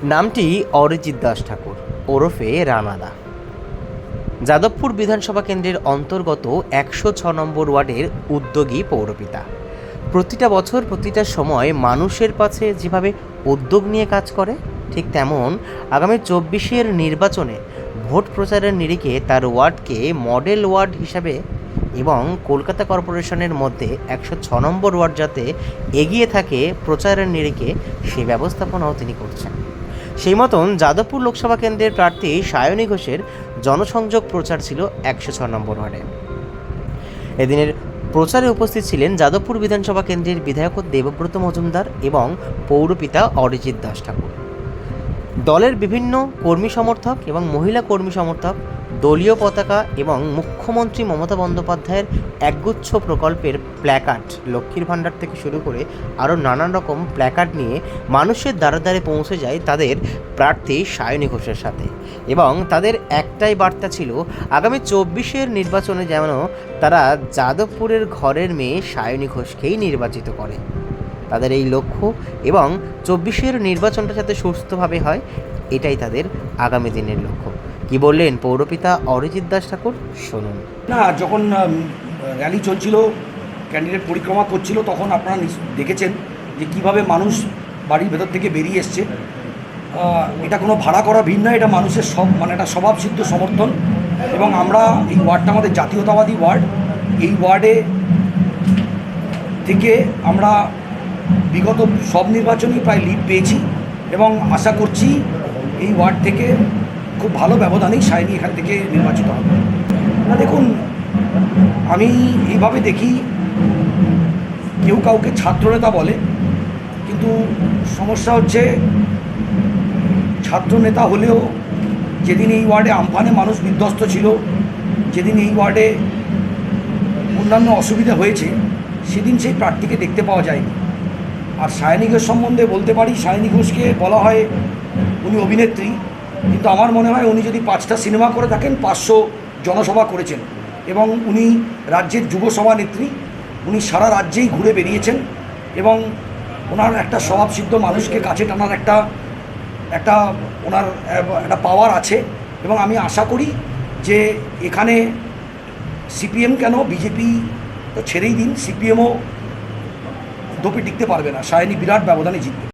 নামটি অরিজিৎ দাস ঠাকুর ওরফে রানাদা। যাদবপুর বিধানসভা কেন্দ্রের অন্তর্গত 106 নম্বর ওয়ার্ডের উদ্যোগী পৌরপিতা। প্রতিটা বছর প্রতিটা সময় মানুষের কাছে যেভাবে উদ্যোগ নিয়ে কাজ করে, ঠিক তেমন আগামী 24-এর নির্বাচনে ভোট প্রচারের নিরিখে তার ওয়ার্ডকে মডেল ওয়ার্ড হিসাবে এবং কলকাতা কর্পোরেশনের মধ্যে 106 নম্বর ওয়ার্ড যাতে এগিয়ে থাকে প্রচারের নিরিখে, সেই ব্যবস্থাপনাও তিনি করছেন। সেই মতন যাদবপুর লোকসভা কেন্দ্রের প্রার্থী সায়নী ঘোষের জনসংযোগ প্রচার ছিল 106 নম্বর ওয়ার্ডে। এদিনের প্রচারে উপস্থিত ছিলেন যাদবপুর বিধানসভা কেন্দ্রের বিধায়ক দেবব্রত মজুমদার এবং পৌরপিতা অরিজিৎ দাস ঠাকুর। দলের বিভিন্ন কর্মী সমর্থক এবং মহিলা কর্মী সমর্থক দলীয় পতাকা এবং মুখ্যমন্ত্রী মমতা বন্দ্যোপাধ্যায়ের একগুচ্ছ প্রকল্পের প্ল্যাকার্ড, লক্ষ্মীর ভাণ্ডার থেকে শুরু করে আরও নানান রকম প্ল্যাকার্ড নিয়ে মানুষের দ্বারে দ্বারে পৌঁছে যায় তাদের প্রার্থী সায়নী ঘোষের সাথে। এবং তাদের একটাই বার্তা ছিল, আগামী 24-এর নির্বাচনে যেন তারা যাদবপুরের ঘরের মেয়ে সায়নী ঘোষকেই নির্বাচিত করে। তাদের এই লক্ষ্য এবং 24-এর নির্বাচনটা যাতে সুস্থভাবে হয়, এটাই তাদের আগামী দিনের লক্ষ্য। কি বললেন পৌরপিতা অরিজিৎ দাস ঠাকুর, শুনুন। না, যখন র্যালি চলছিল, ক্যান্ডিডেট পরিক্রমা করছিল, তখন আপনারা দেখেছেন যে কীভাবে মানুষ বাড়ির ভেতর থেকে বেরিয়ে এসছে। এটা কোনো ভাড়া করা ভিড় নয়, এটা মানুষের একটা স্বভাবসিদ্ধ সমর্থন। এবং আমরা এই ওয়ার্ডটা আমাদের জাতীয়তাবাদী ওয়ার্ড। এই ওয়ার্ডে থেকে আমরা বিগত সব নির্বাচনেই প্রায় লিড পেয়েছি এবং আশা করছি এই ওয়ার্ড থেকে খুব ভালো ব্যবধানেই সায়নী এখান থেকে নির্বাচিত হবে। না, দেখুন, আমি এইভাবে দেখি, কেউ কাউকে ছাত্রনেতা বলে, কিন্তু সমস্যা হচ্ছে ছাত্রনেতা হলেও যেদিন এই ওয়ার্ডে আমফানে মানুষ বিধ্বস্ত ছিল, যেদিন এই ওয়ার্ডে অন্যান্য অসুবিধা হয়েছে, সেদিন সেই প্রার্থীকে দেখতে পাওয়া যায়নি। আর সায়নী ঘোষ সম্বন্ধে বলতে পারি, সায়নী ঘোষকে বলা হয় উনি অভিনেত্রী, কিন্তু আমার মনে হয় উনি যদি 5টা সিনেমা করে থাকেন, 500 জনসভা করেছেন। এবং উনি রাজ্যের যুব সভানেত্রী, উনি সারা রাজ্যেই ঘুরে বেরিয়েছেন এবং ওনার একটা স্বভাবসিদ্ধ মানুষকে কাছে টানার একটা ওনার একটা পাওয়ার আছে। এবং আমি আশা করি যে এখানে সিপিএম কেন, বিজেপি তো ছেড়েই দিন, সিপিএমও দোপে টিকতে পারবে না, সায়নী বিরাট ব্যবধানে জিতবে।